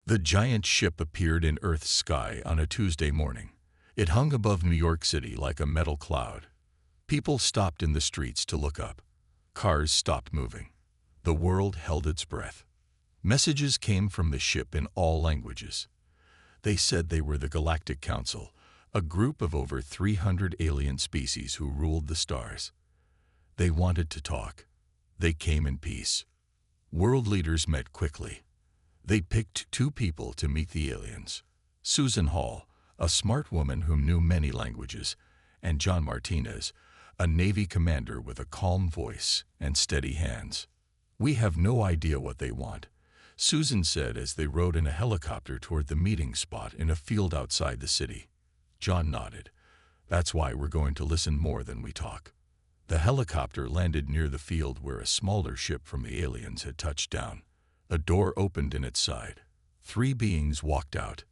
The giant ship appeared in Earth's sky on a Tuesday morning. It hung above New York City like a metal cloud. People stopped in the streets to look up. Cars stopped moving. The world held its breath. Messages came from the ship in all languages. They said they were the Galactic Council, a group of over 300 alien species who ruled the stars. They wanted to talk. They came in peace. World leaders met quickly. They picked two people to meet the aliens: Susan Hall, a smart woman who knew many languages, and John Martinez, a Navy commander with a calm voice and steady hands. "We have no idea what they want," Susan said as they rode in a helicopter toward the meeting spot in a field outside the city. John nodded. "That's why we're going to listen more than we talk." The helicopter landed near the field where a smaller ship from the aliens had touched down. A door opened in its side. 3 beings walked out.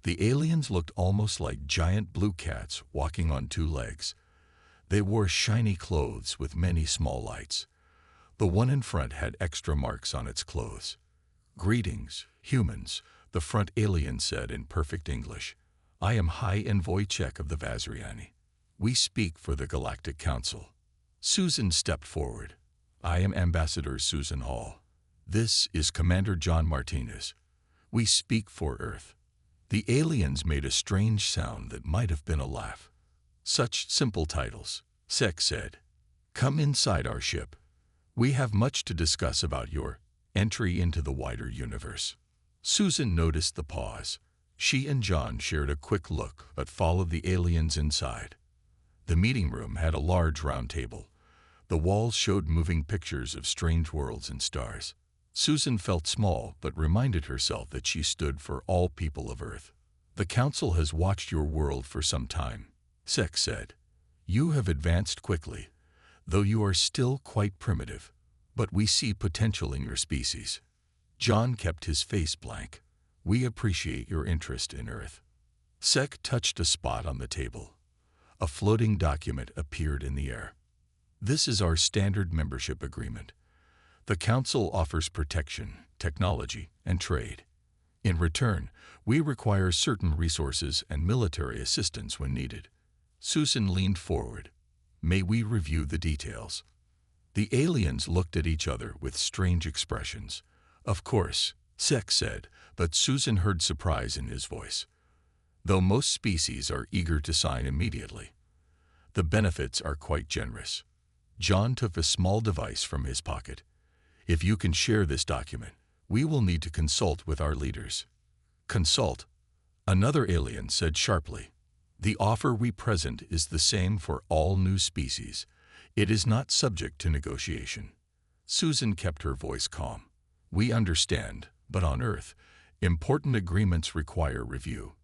The aliens looked almost like giant blue cats walking on 2 legs. They wore shiny clothes with many small lights. The one in front had extra marks on its clothes. "Greetings, humans," the front alien said in perfect English. "I am High Envoy Czech of the Vazriani. We speak for the Galactic Council." Susan stepped forward. "I am Ambassador Susan Hall. This is Commander John Martinez. We speak for Earth." The aliens made a strange sound that might have been a laugh. "Such simple titles," Sek said. "Come inside our ship. We have much to discuss about your entry into the wider universe." Susan noticed the pause. She and John shared a quick look but followed the aliens inside. The meeting room had a large round table. The walls showed moving pictures of strange worlds and stars. Susan felt small but reminded herself that she stood for all people of Earth. "The Council has watched your world for some time," Sek said. "You have advanced quickly, though you are still quite primitive, but we see potential in your species." John kept his face blank. "We appreciate your interest in Earth." Sek touched a spot on the table. A floating document appeared in the air. "This is our standard membership agreement. The Council offers protection, technology, and trade. In return, we require certain resources and military assistance when needed." Susan leaned forward. "May we review the details?" The aliens looked at each other with strange expressions. "Of course," Sek said, but Susan heard surprise in his voice. "Though most species are eager to sign immediately. The benefits are quite generous." John took a small device from his pocket. "If you can share this document, we will need to consult with our leaders." "Consult?" another alien said sharply. "The offer we present is the same for all new species. It is not subject to negotiation." Susan kept her voice calm. "We understand, but on Earth, important agreements require review.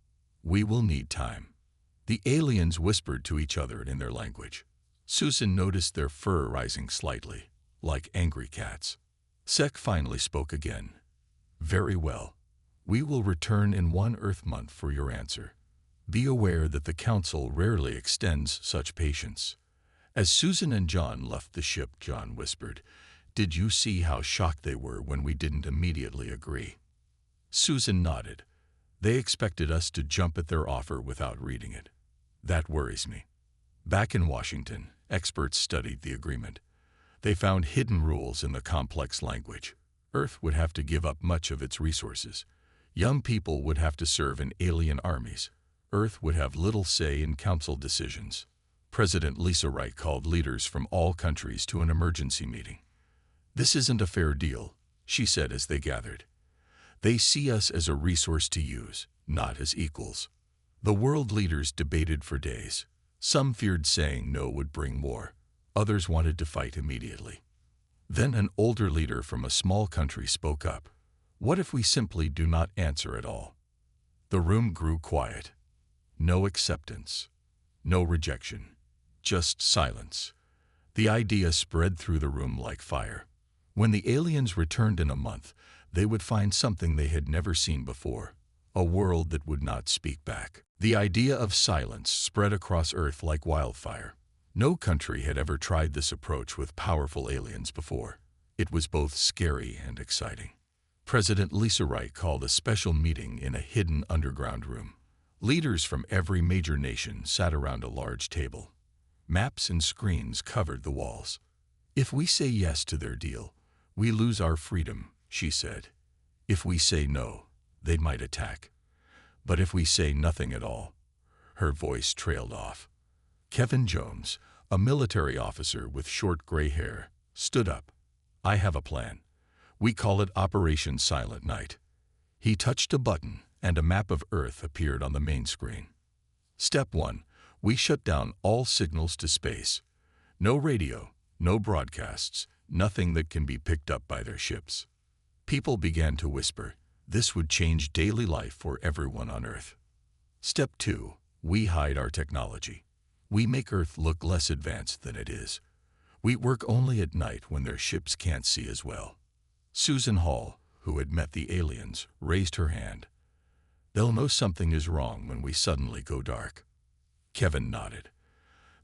We will need time." The aliens whispered to each other in their language. Susan noticed their fur rising slightly, like angry cats. Sek finally spoke again. "Very well. We will return in 1 Earth month for your answer. Be aware that the Council rarely extends such patience." As Susan and John left the ship, John whispered, "Did you see how shocked they were when we didn't immediately agree?" Susan nodded. "They expected us to jump at their offer without reading it. That worries me." Back in Washington, experts studied the agreement. They found hidden rules in the complex language. Earth would have to give up much of its resources. Young people would have to serve in alien armies. Earth would have little say in council decisions. President Lisa Wright called leaders from all countries to an emergency meeting. "This isn't a fair deal," she said as they gathered. "They see us as a resource to use, not as equals." The world leaders debated for days. Some feared saying no would bring war. Others wanted to fight immediately. Then an older leader from a small country spoke up. "What if we simply do not answer at all?" The room grew quiet. No acceptance. No rejection. Just silence. The idea spread through the room like fire. When the aliens returned in a month, they would find something they had never seen before. A world that would not speak back. The idea of silence spread across Earth like wildfire. No country had ever tried this approach with powerful aliens before. It was both scary and exciting. President Lisa Wright called a special meeting in a hidden underground room. Leaders from every major nation sat around a large table. Maps and screens covered the walls. "If we say yes to their deal, we lose our freedom," she said. "If we say no, they might attack. But if we say nothing at all," her voice trailed off. Kevin Jones, a military officer with short gray hair, stood up. "I have a plan. We call it Operation Silent Night." He touched a button, and a map of Earth appeared on the main screen. Step 1. We shut down all signals to space. No radio, no broadcasts, nothing that can be picked up by their ships. People began to whisper. This would change daily life for everyone on Earth. Step 2. We hide our technology. We make Earth look less advanced than it is. We work only at night when their ships can't see as well. Susan Hall, who had met the aliens, raised her hand. "They'll know something is wrong when we suddenly go dark." Kevin nodded.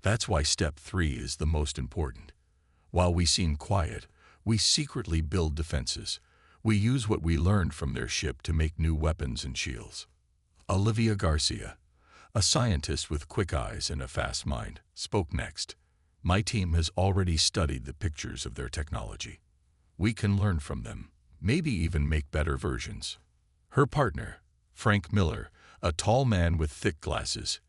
"That's why step 3 is the most important. While we seem quiet, we secretly build defenses. We use what we learned from their ship to make new weapons and shields." Olivia Garcia, a scientist with quick eyes and a fast mind, spoke next. "My team has already studied the pictures of their technology. We can learn from them, maybe even make better versions." Her partner, Frank Miller, a tall man with thick glasses,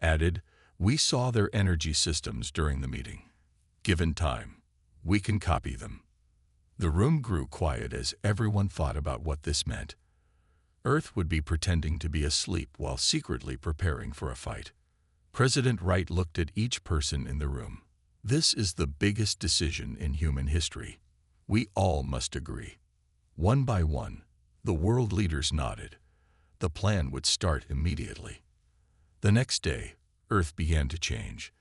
added, "We saw their energy systems during the meeting. Given time, we can copy them." The room grew quiet as everyone thought about what this meant. Earth would be pretending to be asleep while secretly preparing for a fight. President Wright looked at each person in the room. "This is the biggest decision in human history. We all must agree." One by one, the world leaders nodded. The plan would start immediately. The next day, Earth began to change.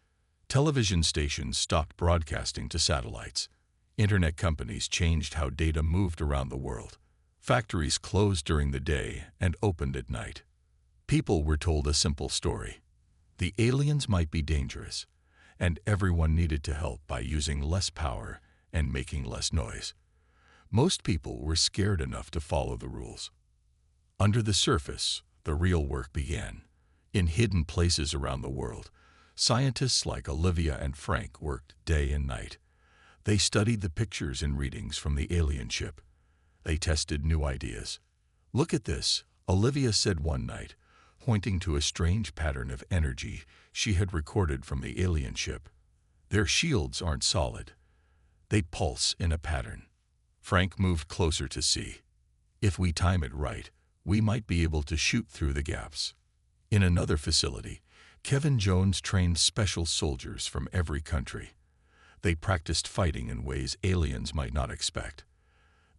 Television stations stopped broadcasting to satellites. Internet companies changed how data moved around the world. Factories closed during the day and opened at night. People were told a simple story. The aliens might be dangerous, and everyone needed to help by using less power and making less noise. Most people were scared enough to follow the rules. Under the surface, the real work began. In hidden places around the world, scientists like Olivia and Frank worked day and night. They studied the pictures and readings from the alien ship. They tested new ideas. "Look at this," Olivia said one night, pointing to a strange pattern of energy she had recorded from the alien ship. "Their shields aren't solid. They pulse in a pattern." Frank moved closer to see. "If we time it right, we might be able to shoot through the gaps." In another facility, Kevin Jones trained special soldiers from every country. They practiced fighting in ways aliens might not expect.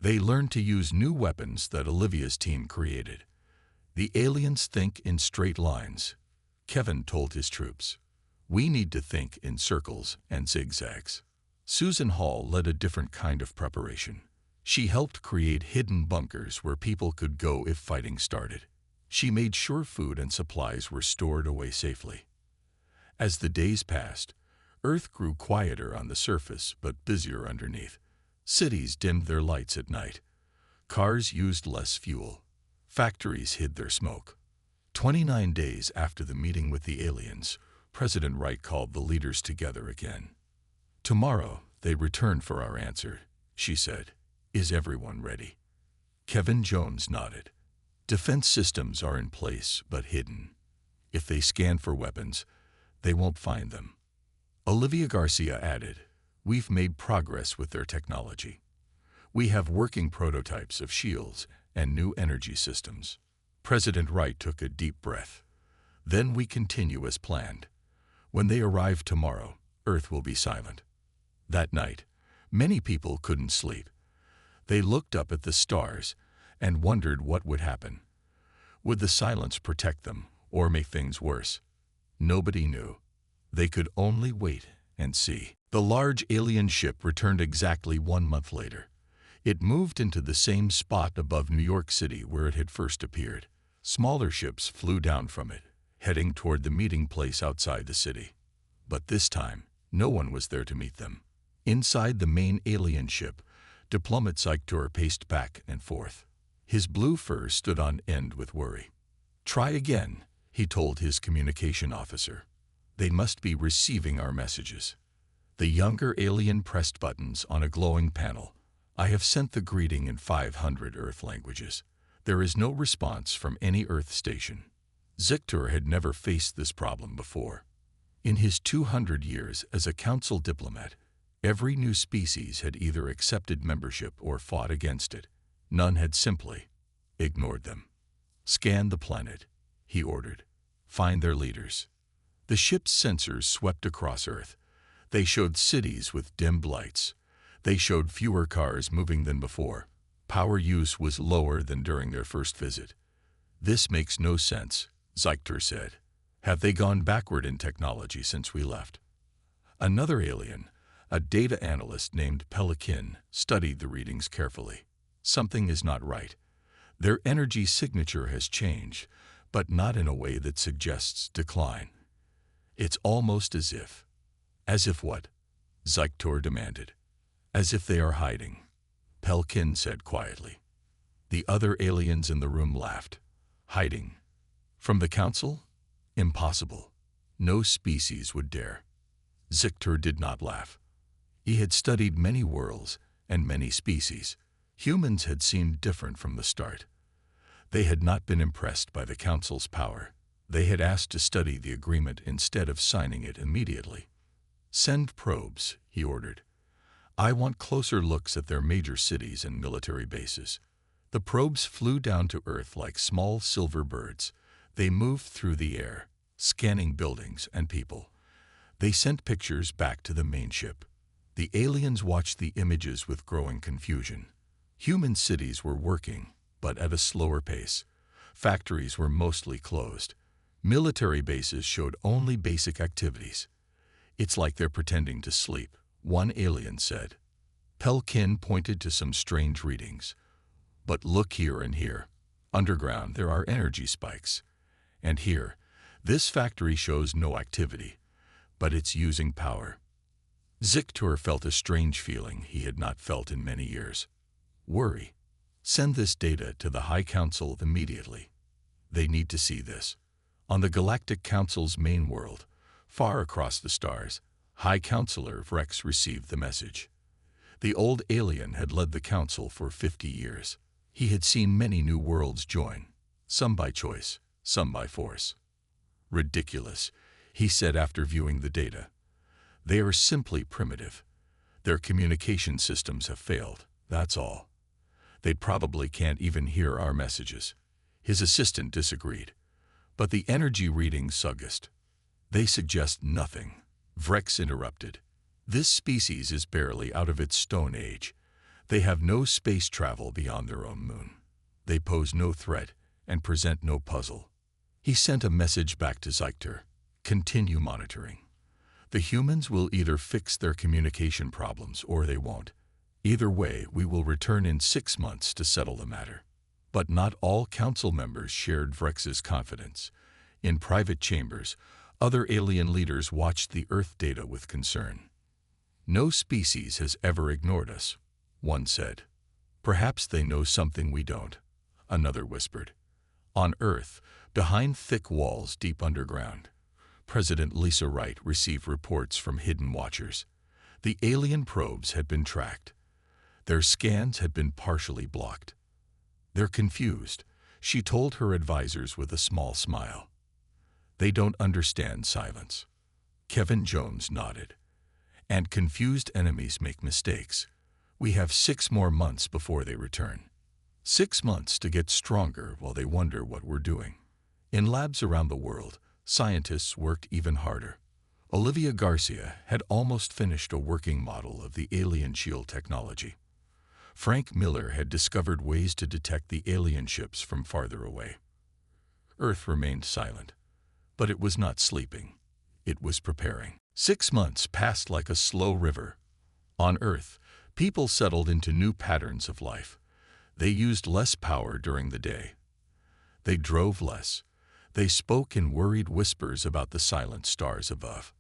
They learned to use new weapons that Olivia's team created. "The aliens think in straight lines," Kevin told his troops. "We need to think in circles and zigzags." Susan Hall led a different kind of preparation. She helped create hidden bunkers where people could go if fighting started. She made sure food and supplies were stored away safely. As the days passed, Earth grew quieter on the surface but busier underneath. Cities dimmed their lights at night. Cars used less fuel. Factories hid their smoke. 29 days after the meeting with the aliens, President Wright called the leaders together again. "Tomorrow, they return for our answer," she said. "Is everyone ready?" Kevin Jones nodded. "Defense systems are in place but hidden. If they scan for weapons, they won't find them." Olivia Garcia added, "We've made progress with their technology. We have working prototypes of shields and new energy systems." President Wright took a deep breath. "Then we continue as planned. When they arrive tomorrow, Earth will be silent." That night, many people couldn't sleep. They looked up at the stars and wondered what would happen. Would the silence protect them or make things worse? Nobody knew. They could only wait and see. The large alien ship returned exactly 1 month later. It moved into the same spot above New York City where it had first appeared. Smaller ships flew down from it, heading toward the meeting place outside the city. But this time, no one was there to meet them. Inside the main alien ship, Diplomat Syktor paced back and forth. His blue fur stood on end with worry. "Try again," he told his communication officer. "They must be receiving our messages." The younger alien pressed buttons on a glowing panel. "I have sent the greeting in 500 Earth languages. There is no response from any Earth station." Syktor had never faced this problem before. In his 200 years as a council diplomat, every new species had either accepted membership or fought against it. None had simply ignored them. "Scan the planet," he ordered. "Find their leaders." The ship's sensors swept across Earth. They showed cities with dimmed lights. They showed fewer cars moving than before. Power use was lower than during their first visit. "This makes no sense," Syktor said. "Have they gone backward in technology since we left?" Another alien, a data analyst named Pelican, studied the readings carefully. "Something is not right. Their energy signature has changed, but not in a way that suggests decline. It's almost as if..." "As if what?" Syktor demanded. "As if they are hiding," Pelican said quietly. The other aliens in the room laughed. "Hiding? From the council? Impossible. No species would dare." Syktor did not laugh. He had studied many worlds and many species. Humans had seemed different from the start. They had not been impressed by the council's power. They had asked to study the agreement instead of signing it immediately. "Send probes," he ordered. "I want closer looks at their major cities and military bases." The probes flew down to Earth like small silver birds. They moved through the air, scanning buildings and people. They sent pictures back to the main ship. The aliens watched the images with growing confusion. Human cities were working, but at a slower pace. Factories were mostly closed. Military bases showed only basic activities. "It's like they're pretending to sleep," one alien said. Pelican pointed to some strange readings. "But look here and here. Underground there are energy spikes. And here, this factory shows no activity, but it's using power." Syktor felt a strange feeling he had not felt in many years. Worry. "Send this data to the High Council immediately. They need to see this." On the Galactic Council's main world, far across the stars, High Counselor Vrex received the message. The old alien had led the council for 50 years. He had seen many new worlds join, some by choice, some by force. "Ridiculous," he said after viewing the data. "They are simply primitive. Their communication systems have failed, that's all. They probably can't even hear our messages." His assistant disagreed. "But the energy readings suggest." "They suggest nothing," Vrex interrupted. "This species is barely out of its stone age. They have no space travel beyond their own moon. They pose no threat and present no puzzle." He sent a message back to Syktor. "Continue monitoring. The humans will either fix their communication problems or they won't. Either way, we will return in 6 months to settle the matter." But not all council members shared Vrex's confidence. In private chambers, other alien leaders watched the Earth data with concern. "No species has ever ignored us," one said. "Perhaps they know something we don't," another whispered. On Earth, behind thick walls deep underground, President Lisa Wright received reports from hidden watchers. The alien probes had been tracked. Their scans had been partially blocked. "They're confused," she told her advisors with a small smile. "They don't understand silence." Kevin Jones nodded. "And confused enemies make mistakes. We have 6 more months before they return. 6 months to get stronger while they wonder what we're doing." In labs around the world, scientists worked even harder. Olivia Garcia had almost finished a working model of the alien shield technology. Frank Miller had discovered ways to detect the alien ships from farther away. Earth remained silent, but it was not sleeping. It was preparing. 6 months passed like a slow river. On Earth, people settled into new patterns of life. They used less power during the day. They drove less. They spoke in worried whispers about the silent stars above.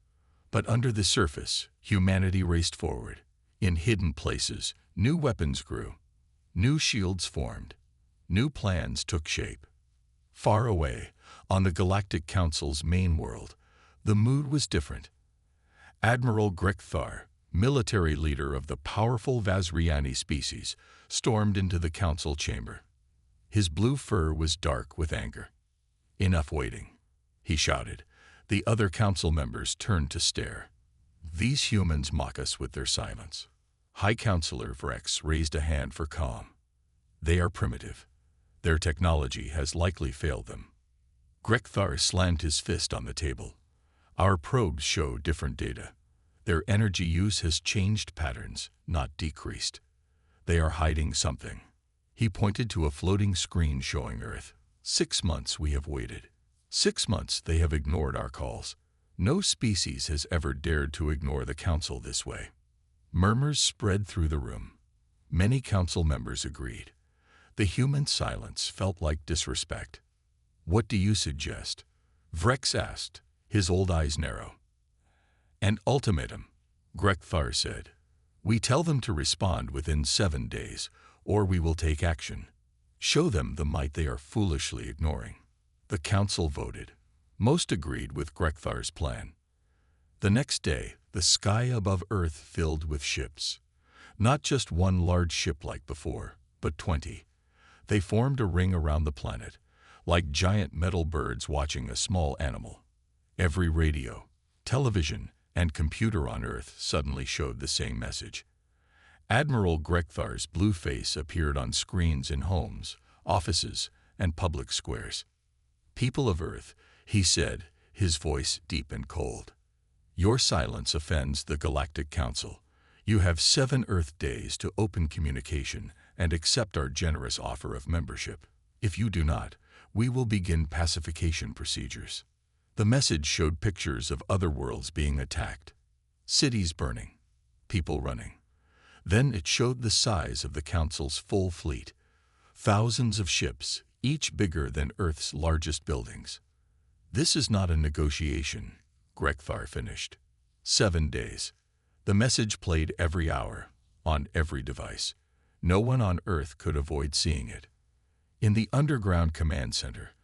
But under the surface, humanity raced forward. In hidden places, new weapons grew, new shields formed, new plans took shape. Far away, on the Galactic Council's main world, the mood was different. Admiral Grekthar, military leader of the powerful Vazriani species, stormed into the council chamber. His blue fur was dark with anger. "Enough waiting," he shouted. The other council members turned to stare. "These humans mock us with their silence." High Counselor Vrex raised a hand for calm. "They are primitive. Their technology has likely failed them." Grekthar slammed his fist on the table. "Our probes show different data. Their energy use has changed patterns, not decreased. They are hiding something." He pointed to a floating screen showing Earth. 6 months we have waited. 6 months they have ignored our calls. No species has ever dared to ignore the Council this way. Murmurs spread through the room. Many council members agreed. The human silence felt like disrespect. "What do you suggest?" Vrex asked, his old eyes narrow. "An ultimatum," Grekthar said. "We tell them to respond within 7 days, or we will take action. Show them the might they are foolishly ignoring." The council voted. Most agreed with Grekthar's plan. The next day, the sky above Earth filled with ships. Not just one large ship like before, but 20. They formed a ring around the planet, like giant metal birds watching a small animal. Every radio, television, and computer on Earth suddenly showed the same message. Admiral Grekthar's blue face appeared on screens in homes, offices, and public squares. "People of Earth," he said, his voice deep and cold. "Your silence offends the Galactic Council. You have 7 Earth days to open communication and accept our generous offer of membership. If you do not, we will begin pacification procedures." The message showed pictures of other worlds being attacked, cities burning, people running. Then it showed the size of the Council's full fleet, thousands of ships, each bigger than Earth's largest buildings. "This is not a negotiation," Grekthar finished. 7 days. The message played every hour, on every device. No one on Earth could avoid seeing it. In the underground command center,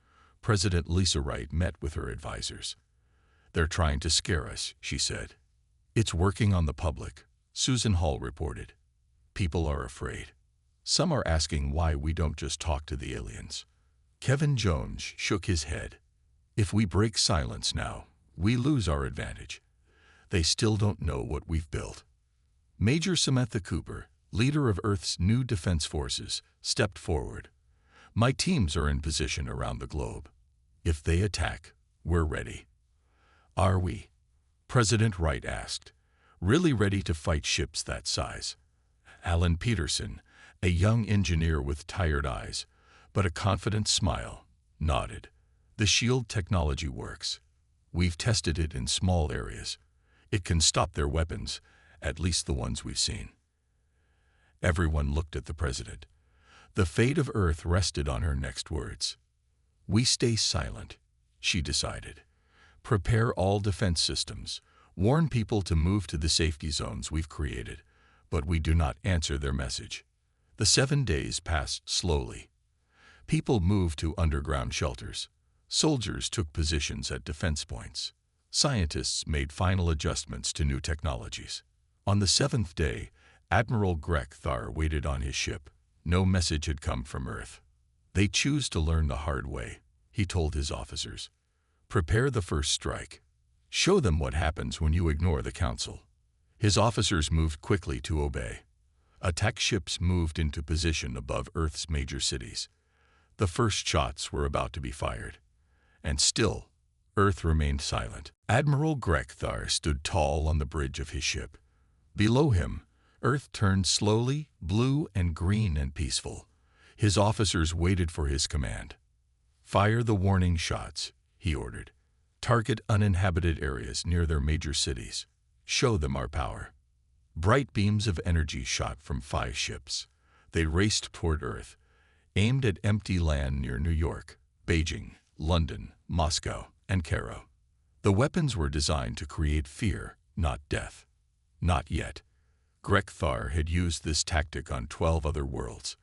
President Lisa Wright met with her advisors. "They're trying to scare us," she said. "It's working on the public," Susan Hall reported. "People are afraid. Some are asking why we don't just talk to the aliens." Kevin Jones shook his head. "If we break silence now, we lose our advantage. They still don't know what we've built." Major Samantha Cooper, leader of Earth's new defense forces, stepped forward. "My teams are in position around the globe. If they attack, we're ready." "Are we?" President Wright asked. "Really ready to fight ships that size?" Alan Peterson, a young engineer with tired eyes, but a confident smile, nodded. "The shield technology works. We've tested it in small areas. It can stop their weapons, at least the ones we've seen." Everyone looked at the president. The fate of Earth rested on her next words. "We stay silent," she decided. "Prepare all defense systems. Warn people to move to the safety zones we've created, but we do not answer their message." The 7 days passed slowly. People moved to underground shelters. Soldiers took positions at defense points. Scientists made final adjustments to new technologies. On the 7th day, Admiral Grekthar waited on his ship. No message had come from Earth. "They choose to learn the hard way," he told his officers. "Prepare the first strike. Show them what happens when you ignore the Council." His officers moved quickly to obey. Attack ships moved into position above Earth's major cities. The first shots were about to be fired. And still, Earth remained silent. Admiral Grekthar stood tall on the bridge of his ship. Below him, Earth turned slowly, blue and green and peaceful. His officers waited for his command. "Fire the warning shots," he ordered. "Target uninhabited areas near their major cities. Show them our power." Bright beams of energy shot from 5 ships. They raced toward Earth, aimed at empty land near New York, Beijing, London, Moscow, and Cairo. The weapons were designed to create fear, not death. "Not yet." Grekthar had used this tactic on 12 other worlds.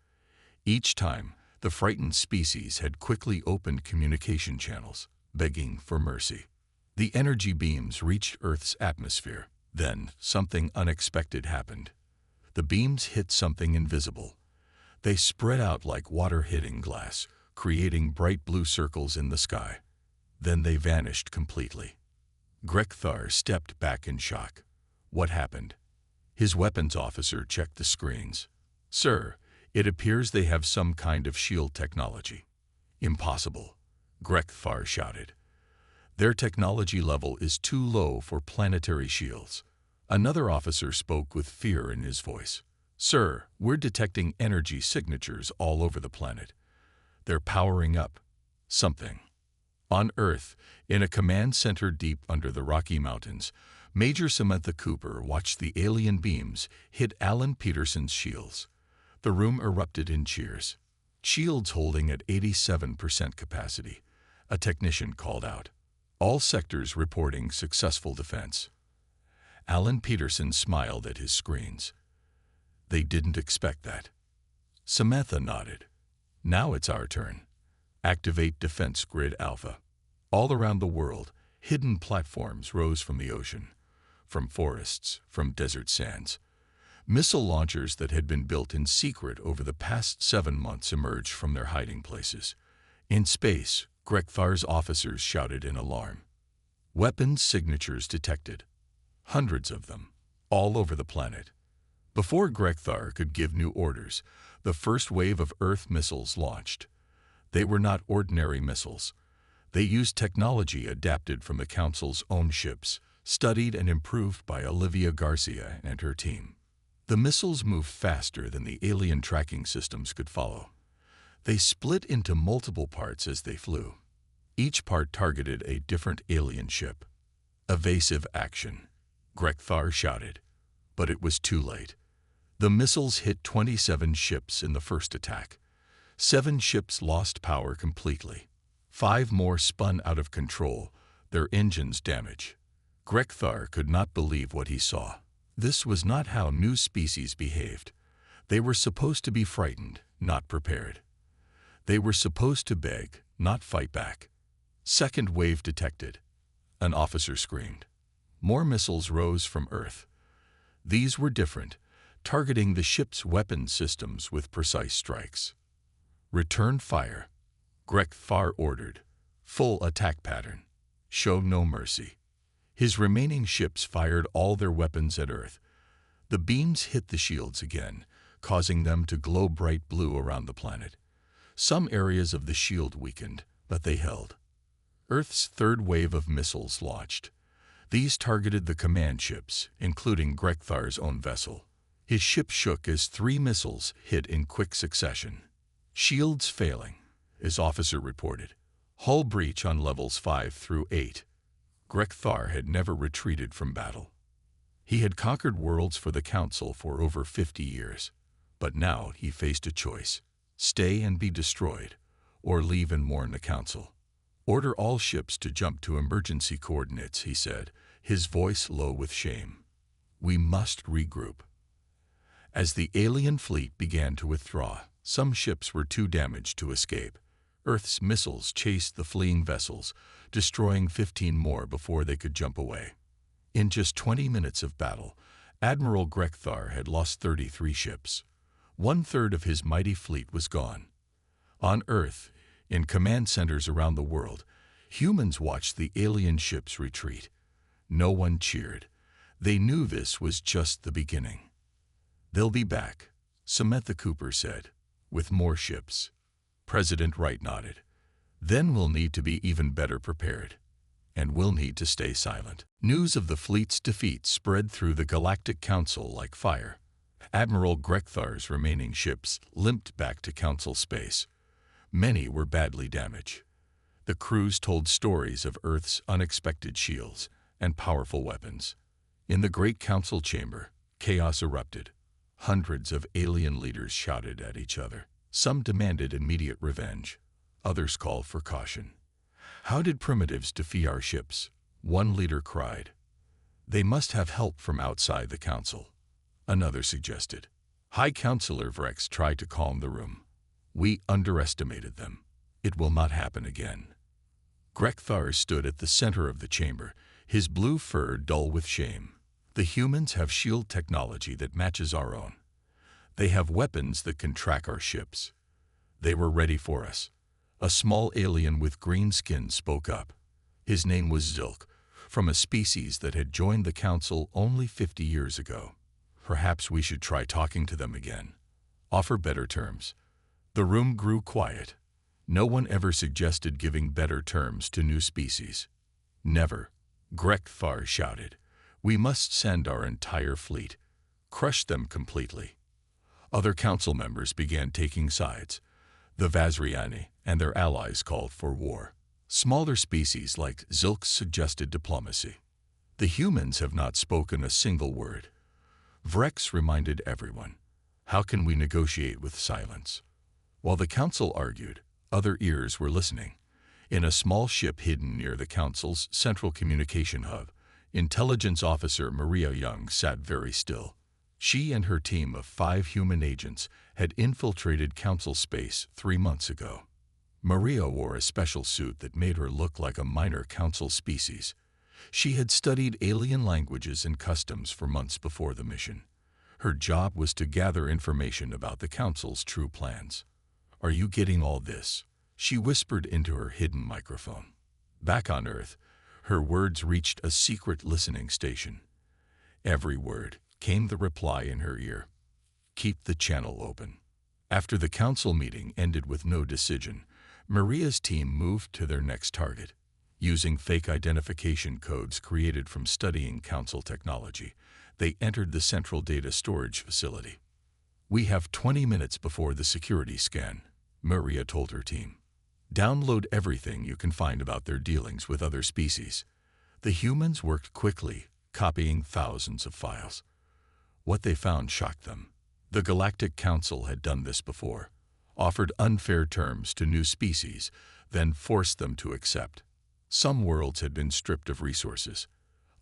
Each time, the frightened species had quickly opened communication channels, begging for mercy. The energy beams reached Earth's atmosphere. Then, something unexpected happened. The beams hit something invisible. They spread out like water hitting glass, creating bright blue circles in the sky. Then they vanished completely. Grekthar stepped back in shock. What happened? His weapons officer checked the screens. "Sir, it appears they have some kind of shield technology." "Impossible," Grekthar shouted. "Their technology level is too low for planetary shields." Another officer spoke with fear in his voice. "Sir, we're detecting energy signatures all over the planet. They're powering up something." On Earth, in a command center deep under the Rocky Mountains, Major Samantha Cooper watched the alien beams hit Alan Peterson's shields. The room erupted in cheers. "Shields holding at 87% capacity," a technician called out. "All sectors reporting successful defense." Alan Peterson smiled at his screens. "They didn't expect that." Samantha nodded. "Now it's our turn. Activate Defense Grid Alpha." All around the world, hidden platforms rose from the ocean, from forests, from desert sands. Missile launchers that had been built in secret over the past 7 months emerged from their hiding places. In space, Grekthar's officers shouted in alarm. Weapons signatures detected. Hundreds of them, all over the planet. Before Grekthar could give new orders, the first wave of Earth missiles launched. They were not ordinary missiles. They used technology adapted from the Council's own ships, studied and improved by Olivia Garcia and her team. The missiles moved faster than the alien tracking systems could follow. They split into multiple parts as they flew. Each part targeted a different alien ship. "Evasive action," Grekthar shouted. But it was too late. The missiles hit 27 ships in the first attack. 7 ships lost power completely. 5 more spun out of control, their engines damaged. Grekthar could not believe what he saw. This was not how new species behaved. They were supposed to be frightened, not prepared. They were supposed to beg, not fight back. "Second wave detected," an officer screamed. More missiles rose from Earth. These were different, targeting the ship's weapon systems with precise strikes. "Return fire," Grekthar ordered. "Full attack pattern. Show no mercy." His remaining ships fired all their weapons at Earth. The beams hit the shields again, causing them to glow bright blue around the planet. Some areas of the shield weakened, but they held. Earth's third wave of missiles launched. These targeted the command ships, including Grekthar's own vessel. His ship shook as 3 missiles hit in quick succession. "Shields failing," his officer reported. "Hull breach on levels 5 through 8. Grekthar had never retreated from battle. He had conquered worlds for the Council for over 50 years. But now he faced a choice: stay and be destroyed, or leave and warn the Council. "Order all ships to jump to emergency coordinates," he said, his voice low with shame. "We must regroup." As the alien fleet began to withdraw, some ships were too damaged to escape. Earth's missiles chased the fleeing vessels, destroying 15 more before they could jump away. In just 20 minutes of battle, Admiral Grekthar had lost 33 ships. 1/3 of his mighty fleet was gone. On Earth, in command centers around the world, humans watched the alien ships retreat. No one cheered. They knew this was just the beginning. "They'll be back," Samantha Cooper said, "with more ships." President Wright nodded. "Then we'll need to be even better prepared. And we'll need to stay silent." News of the fleet's defeat spread through the Galactic Council like fire. Admiral Grekthar's remaining ships limped back to Council space. Many were badly damaged. The crews told stories of Earth's unexpected shields and powerful weapons. In the Great Council chamber, chaos erupted. Hundreds of alien leaders shouted at each other. Some demanded immediate revenge. Others called for caution. "How did primitives defeat our ships?" one leader cried. "They must have help from outside the Council." another suggested. High Counselor Vrex tried to calm the room. We underestimated them. It will not happen again. Grekthar stood at the center of the chamber, his blue fur dull with shame. The humans have shield technology that matches our own. They have weapons that can track our ships. They were ready for us. A small alien with green skin spoke up. His name was Zilk, from a species that had joined the Council only 50 years ago. Perhaps we should try talking to them again. Offer better terms. The room grew quiet. No one ever suggested giving better terms to new species. Never. Grekthar shouted. We must send our entire fleet. Crush them completely. Other council members began taking sides. The Vazriani and their allies called for war. Smaller species like Zilk suggested diplomacy. The humans have not spoken a single word. Vrex reminded everyone. How can we negotiate with silence? While the council argued, other ears were listening. In a small ship hidden near the council's central communication hub, Intelligence Officer Maria Young sat very still. She and her team of 5 human agents had infiltrated council space 3 months ago. Maria wore a special suit that made her look like a minor council species. She had studied alien languages and customs for months before the mission. Her job was to gather information about the council's true plans. Are you getting all this? She whispered into her hidden microphone. Back on Earth, her words reached a secret listening station. Every word came the reply in her ear. Keep the channel open. After the council meeting ended with no decision, Maria's team moved to their next target. Using fake identification codes created from studying council technology, they entered the central data storage facility. We have 20 minutes before the security scan, Maria told her team. Download everything you can find about their dealings with other species. The humans worked quickly, copying thousands of files. What they found shocked them. The Galactic Council had done this before, offered unfair terms to new species, then forced them to accept. Some worlds had been stripped of resources.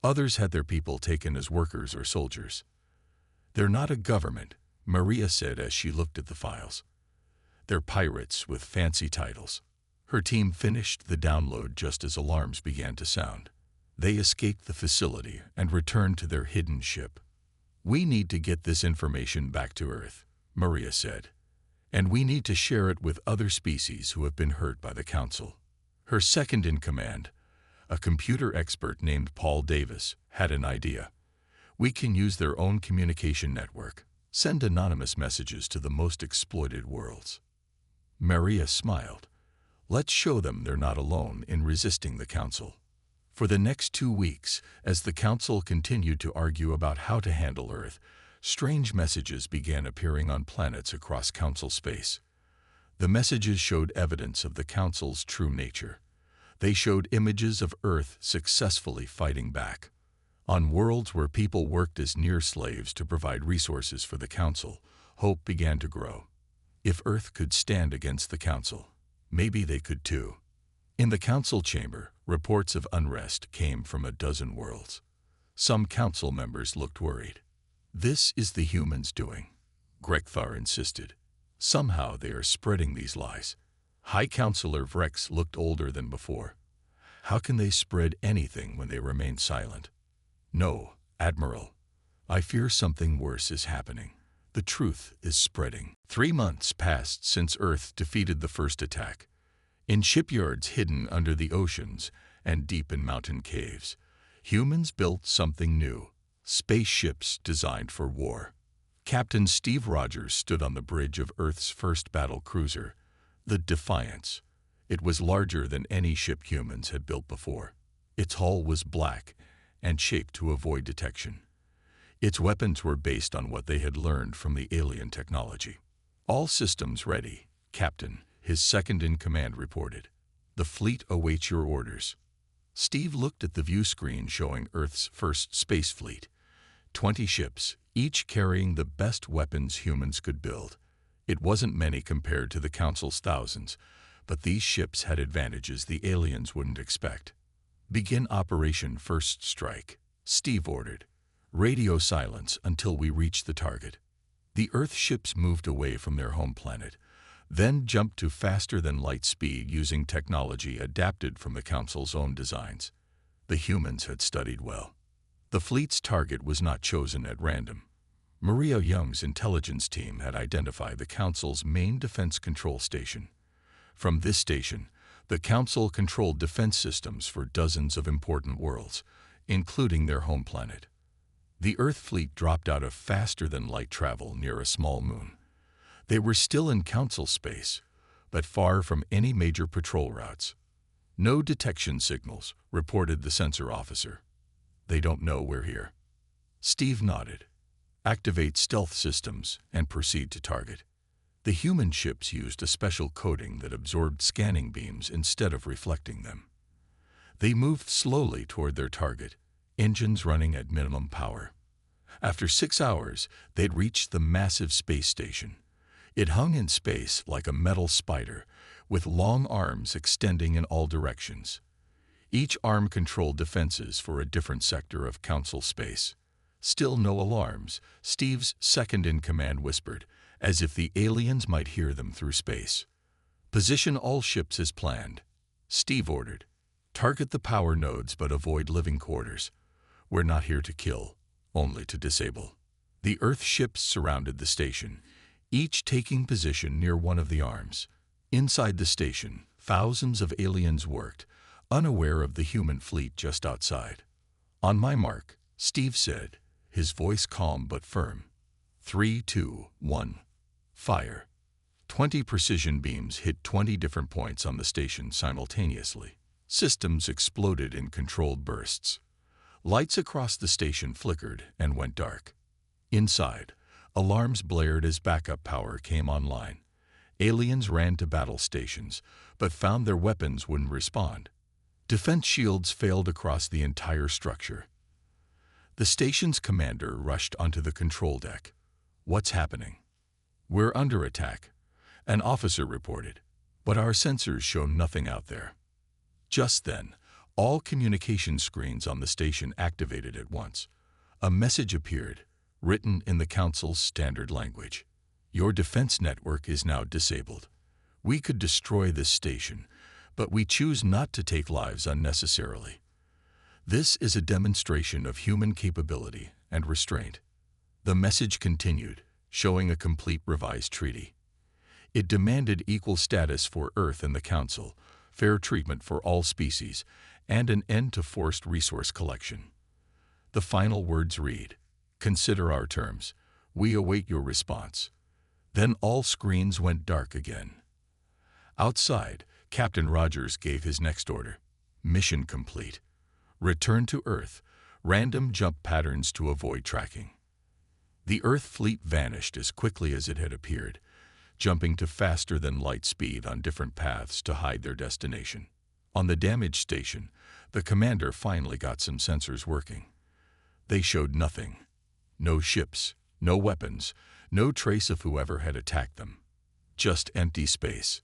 Others had their people taken as workers or soldiers. They're not a government, Maria said as she looked at the files. They're pirates with fancy titles. Her team finished the download just as alarms began to sound. They escaped the facility and returned to their hidden ship. We need to get this information back to Earth, Maria said. And we need to share it with other species who have been hurt by the Council. Her second-in-command, a computer expert named Paul Davis, had an idea. We can use their own communication network, send anonymous messages to the most exploited worlds. Maria smiled. Let's show them they're not alone in resisting the Council. For the next 2 weeks, as the Council continued to argue about how to handle Earth, strange messages began appearing on planets across Council space. The messages showed evidence of the Council's true nature. They showed images of Earth successfully fighting back. On worlds where people worked as near slaves to provide resources for the Council, hope began to grow. If Earth could stand against the Council, maybe they could too. In the Council chamber, reports of unrest came from a dozen worlds. Some Council members looked worried. This is the humans' doing, Grekthar insisted. Somehow they are spreading these lies. High Counselor Vrex looked older than before. How can they spread anything when they remain silent? No, Admiral. I fear something worse is happening. The truth is spreading. 3 months passed since Earth defeated the first attack. In shipyards hidden under the oceans and deep in mountain caves, humans built something new, spaceships designed for war. Captain Steve Rogers stood on the bridge of Earth's first battle cruiser, the Defiance. It was larger than any ship humans had built before. Its hull was black and shaped to avoid detection. Its weapons were based on what they had learned from the alien technology. All systems ready, Captain, his second-in-command reported. The fleet awaits your orders. Steve looked at the view screen showing Earth's first space fleet. 20 ships, each carrying the best weapons humans could build. It wasn't many compared to the Council's thousands, but these ships had advantages the aliens wouldn't expect. Begin Operation First Strike, Steve ordered. Radio silence until we reached the target. The Earth ships moved away from their home planet, then jumped to faster-than-light speed using technology adapted from the Council's own designs. The humans had studied well. The fleet's target was not chosen at random. Maria Young's intelligence team had identified the Council's main defense control station. From this station, the Council controlled defense systems for dozens of important worlds, including their home planet. The Earth fleet dropped out of faster-than-light travel near a small moon. They were still in Council space, but far from any major patrol routes. No detection signals, reported the sensor officer. They don't know we're here. Steve nodded. Activate stealth systems and proceed to target. The human ships used a special coating that absorbed scanning beams instead of reflecting them. They moved slowly toward their target, engines running at minimum power. After 6 hours, they'd reached the massive space station. It hung in space like a metal spider, with long arms extending in all directions. Each arm controlled defenses for a different sector of Council space. Still no alarms, Steve's second-in-command whispered, as if the aliens might hear them through space. Position all ships as planned. Steve ordered. Target the power nodes but avoid living quarters. We're not here to kill, only to disable. The Earth ships surrounded the station, each taking position near one of the arms. Inside the station, thousands of aliens worked, unaware of the human fleet just outside. On my mark, Steve said, his voice calm but firm. 3, 2, 1. Fire. 20 precision beams hit 20 different points on the station simultaneously. Systems exploded in controlled bursts. Lights across the station flickered and went dark. Inside, alarms blared as backup power came online. Aliens ran to battle stations, but found their weapons wouldn't respond. Defense shields failed across the entire structure. The station's commander rushed onto the control deck. What's happening? We're under attack, an officer reported, but our sensors show nothing out there. Just then, all communication screens on the station activated at once. A message appeared, written in the Council's standard language. Your defense network is now disabled. We could destroy this station, but we choose not to take lives unnecessarily. This is a demonstration of human capability and restraint. The message continued, showing a complete revised treaty. It demanded equal status for Earth and the Council, fair treatment for all species, and an end to forced resource collection. The final words read, "Consider our terms. We await your response." Then all screens went dark again. Outside, Captain Rogers gave his next order. Mission complete. Return to Earth. Random jump patterns to avoid tracking. The Earth fleet vanished as quickly as it had appeared, jumping to faster-than-light speed on different paths to hide their destination. On the damaged station, the commander finally got some sensors working. They showed nothing. No ships, no weapons, no trace of whoever had attacked them. Just empty space.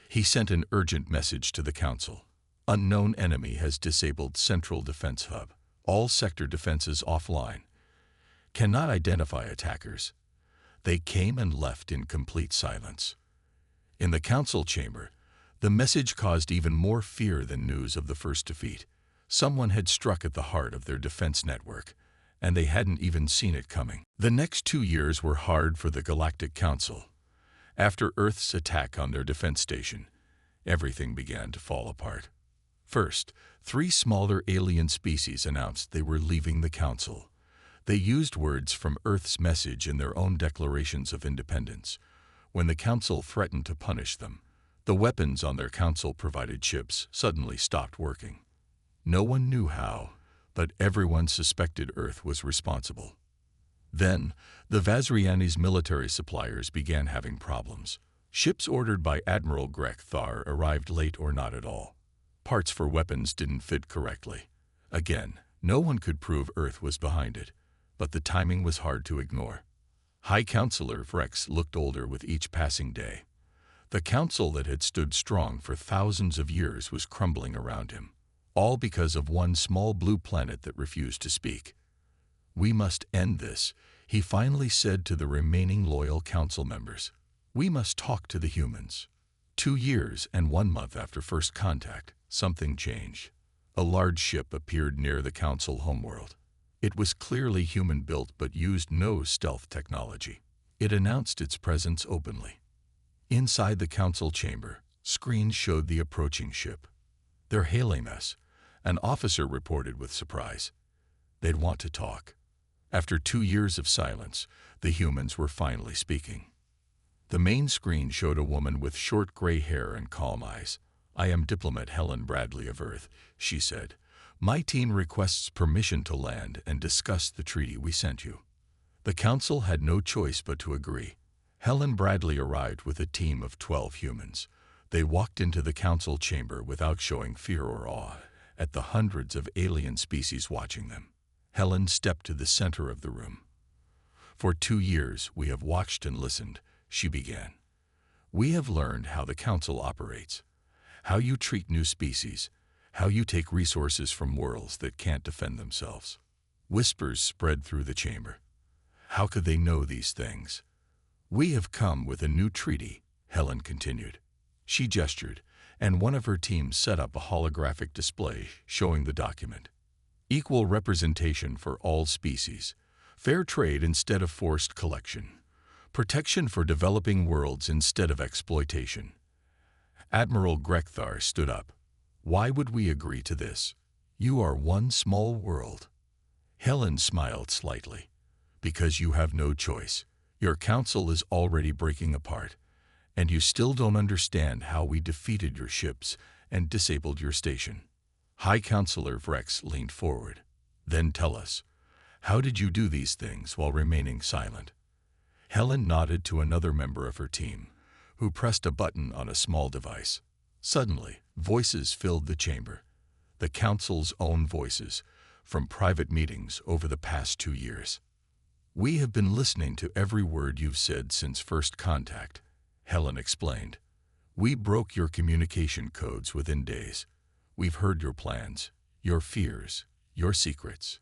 He sent an urgent message to the Council. Unknown enemy has disabled Central Defense Hub. All sector defenses offline. Cannot identify attackers. They came and left in complete silence. In the Council chamber, the message caused even more fear than news of the first defeat. Someone had struck at the heart of their defense network, and they hadn't even seen it coming. The next 2 years were hard for the Galactic Council. After Earth's attack on their defense station, everything began to fall apart. First, 3 smaller alien species announced they were leaving the Council. They used words from Earth's message in their own declarations of independence. When the Council threatened to punish them, the weapons on their Council-provided ships suddenly stopped working. No one knew how, but everyone suspected Earth was responsible. Then, the Vazriani's military suppliers began having problems. Ships ordered by Admiral Greg Thar arrived late or not at all. Parts for weapons didn't fit correctly. Again, no one could prove Earth was behind it, but the timing was hard to ignore. High Counselor Vrex looked older with each passing day. The Council that had stood strong for thousands of years was crumbling around him, all because of one small blue planet that refused to speak. "We must end this," he finally said to the remaining loyal council members. "We must talk to the humans." 2 years and 1 month after first contact, something changed. A large ship appeared near the council homeworld. It was clearly human-built but used no stealth technology. It announced its presence openly. Inside the council chamber, screens showed the approaching ship. "They're hailing us," an officer reported with surprise. "They'd want to talk." After 2 years of silence, the humans were finally speaking. The main screen showed a woman with short gray hair and calm eyes. "I am diplomat Helen Bradley of Earth," she said. "My team requests permission to land and discuss the treaty we sent you." The council had no choice but to agree. Helen Bradley arrived with a team of 12 humans. They walked into the council chamber without showing fear or awe at the hundreds of alien species watching them. Helen stepped to the center of the room. "For 2 years we have watched and listened," she began. "We have learned how the council operates, how you treat new species, how you take resources from worlds that can't defend themselves." Whispers spread through the chamber. How could they know these things? "We have come with a new treaty," Helen continued. She gestured, and one of her team set up a holographic display showing the document. "Equal representation for all species, fair trade instead of forced collection, protection for developing worlds instead of exploitation." Admiral Grekthar stood up. "Why would we agree to this? You are one small world." Helen smiled slightly. "Because you have no choice. Your council is already breaking apart, and you still don't understand how we defeated your ships and disabled your station." High Counselor Vrex leaned forward. "Then tell us, how did you do these things while remaining silent?" Helen nodded to another member of her team, who pressed a button on a small device. Suddenly, voices filled the chamber. The council's own voices, from private meetings over the past 2 years. "We have been listening to every word you've said since first contact," Helen explained. "We broke your communication codes within days. We've heard your plans, your fears, your secrets."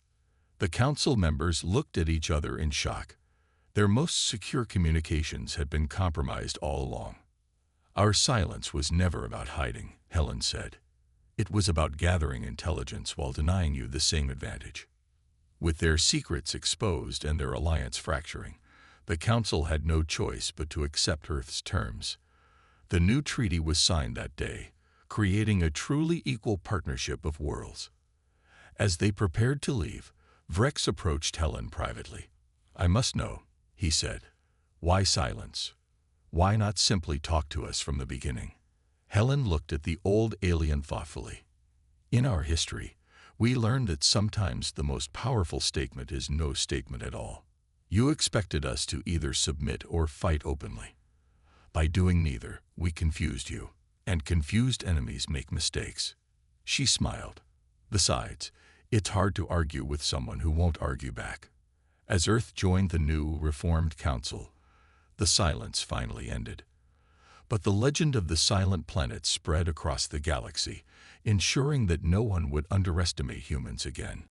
The council members looked at each other in shock. Their most secure communications had been compromised all along. "Our silence was never about hiding," Helen said. "It was about gathering intelligence while denying you the same advantage." With their secrets exposed and their alliance fracturing, the council had no choice but to accept Earth's terms. The new treaty was signed that day, creating a truly equal partnership of worlds. As they prepared to leave, Vrex approached Helen privately. "I must know," he said. "Why silence? Why not simply talk to us from the beginning?" Helen looked at the old alien thoughtfully. "In our history, we learned that sometimes the most powerful statement is no statement at all. You expected us to either submit or fight openly. By doing neither, we confused you, and confused enemies make mistakes." She smiled. "Besides, it's hard to argue with someone who won't argue back." As Earth joined the new, reformed council, the silence finally ended. But the legend of the silent planet spread across the galaxy, ensuring that no one would underestimate humans again.